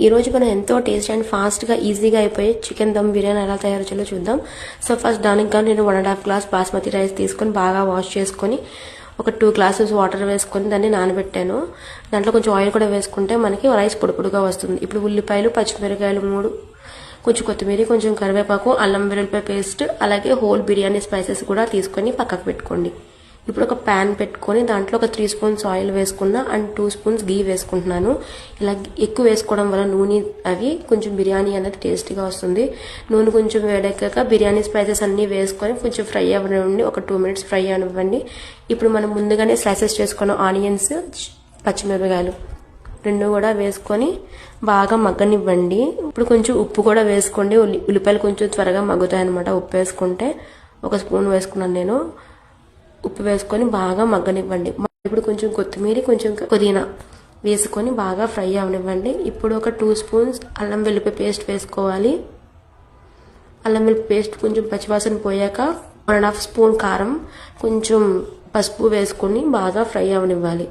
ఈ రోజు మనం ఎంతో టేస్ట్ అండ్ ఫాస్ట్గా ఈజీగా అయిపోయి చికెన్ దమ్ బిర్యానీ ఎలా తయారు చేయాలో చూద్దాం. సో ఫస్ట్ దానికి నేను 1.5 గ్లాస్ బాస్మతి రైస్ తీసుకొని బాగా వాష్ చేసుకొని ఒక 2 గ్లాసెస్ వాటర్ వేసుకొని దాన్ని నానబెట్టాను. దాంట్లో కొంచెం ఆయిల్ కూడా వేసుకుంటే మనకి రైస్ పొడి వస్తుంది. ఇప్పుడు ఉల్లిపాయలు, పచ్చిమిరకాయలు 3, కొంచెం కొత్తిమీర, కొంచెం కరివేపాకు, అల్లం వెల్లుల్లిపాయ పేస్ట్, అలాగే హోల్ బిర్యానీ స్పైసెస్ కూడా తీసుకొని పక్కకు పెట్టుకోండి. ఇప్పుడు ఒక ప్యాన్ పెట్టుకొని దాంట్లో ఒక 3 స్పూన్స్ ఆయిల్ వేసుకున్నా అండ్ 2 స్పూన్స్ గీ వేసుకుంటున్నాను. ఇలా ఎక్కువ వేసుకోవడం వల్ల నూనె అవి కొంచెం బిర్యానీ అనేది టేస్టీగా వస్తుంది. నూనె కొంచెం వేడెక్కాక బిర్యానీ స్పైసెస్ అన్నీ వేసుకొని కొంచెం ఫ్రై అవ్వనివ్వండి. ఒక 2 మినిట్స్ ఫ్రై అవ్వండి. ఇప్పుడు మనం ముందుగానే స్లైసెస్ చేసుకున్న ఆనియన్స్, పచ్చిమిరపకాయలు 2 కూడా వేసుకొని బాగా మగ్గనివ్వండి. ఇప్పుడు కొంచెం ఉప్పు కూడా వేసుకోండి. ఉల్లిపాయలు కొంచెం త్వరగా మగ్గుతాయి అనమాట. ఉప్పు వేసుకుంటే 1 స్పూన్ వేసుకున్నాను నేను. ఉప్పు వేసుకొని బాగా మగ్గనివ్వండి. ఇప్పుడు కొంచెం కొత్తిమీర, కొంచెం పుదీనా వేసుకొని బాగా ఫ్రై అవనివ్వండి. ఇప్పుడు ఒక 2 స్పూన్స్ అల్లం వెల్లుల్లిపాయ పేస్ట్ వేసుకోవాలి. అల్లం వెల్లుల్లి పేస్ట్ కొంచెం పచ్చివాసన పోయాక 1.5 స్పూన్ కారం, కొంచెం పసుపు వేసుకొని బాగా ఫ్రై అవనివ్వాలి.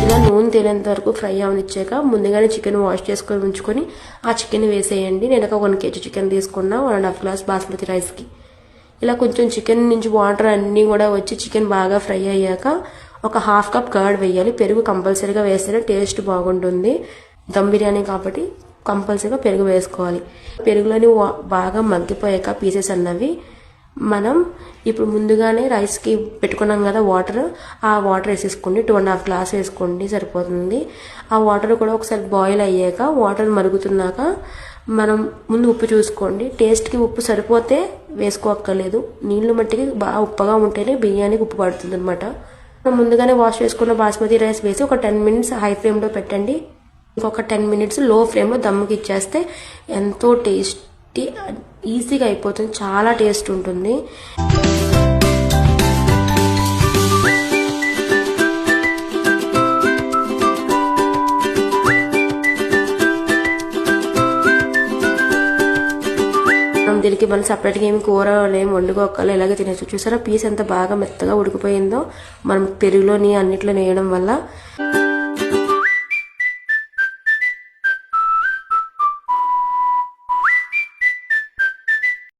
ఇలా నూనె తేలేంత వరకు ఫ్రై అవనిచ్చాక ముందుగానే చికెన్ వాష్ చేసుకొని ఉంచుకొని ఆ చికెన్ వేసేయండి. నేను ఒక 1 kg చికెన్ తీసుకున్నా 1.5 గ్లాస్ బాస్మతి రైస్కి. ఇలా కొంచెం చికెన్ నుంచి వాటర్ అన్నీ కూడా వచ్చి చికెన్ బాగా ఫ్రై అయ్యాక ఒక 1/2 కప్ కర్డ్ వేయాలి. పెరుగు కంపల్సరీగా వేస్తేనే టేస్ట్ బాగుంటుంది. దమ్ బిర్యానీ కాబట్టి కంపల్సరీగా పెరుగు వేసుకోవాలి. పెరుగులోని బాగా మగ్గిపోయాక పీసెస్ అన్నవి మనం ఇప్పుడు ముందుగానే రైస్కి పెట్టుకున్నాం కదా వాటర్, ఆ వాటర్ వేసేసుకోండి. 2.5 గ్లాస్ వేసుకోండి సరిపోతుంది. ఆ వాటర్ కూడా ఒకసారి బాయిల్ అయ్యాక వాటర్ మరుగుతున్నాక మనం ముందు ఉప్పు చూసుకోండి. టేస్ట్కి ఉప్పు సరిపోతే వేసుకోక్కర్లేదు. నీళ్లు మట్టికి బాగా ఉప్పగా ఉంటేనే బిర్యానీకి ఉప్పు పడుతుంది అనమాట. ముందుగానే వాష్ చేసుకున్న బాస్మతి రైస్ వేసి ఒక 10 మినిట్స్ హై ఫ్లేమ్లో పెట్టండి. ఇంకొక 10 మినిట్స్ లో ఫ్లేమ్లో దమ్ముకి ఇచ్చేస్తే ఎంతో టేస్టీ ఈజీగా అయిపోతుంది. చాలా టేస్ట్ ఉంటుంది. దీనికి మనం సపరేట్గా ఏమి కూర ఏమి వండుకోవాలి, ఇలాగే తినచ్చు. చూసారా పీస్ ఎంత బాగా మెత్తగా ఉడికిపోయిందో మనం పెరుగులోని అన్నిట్లో వేయడం వల్ల.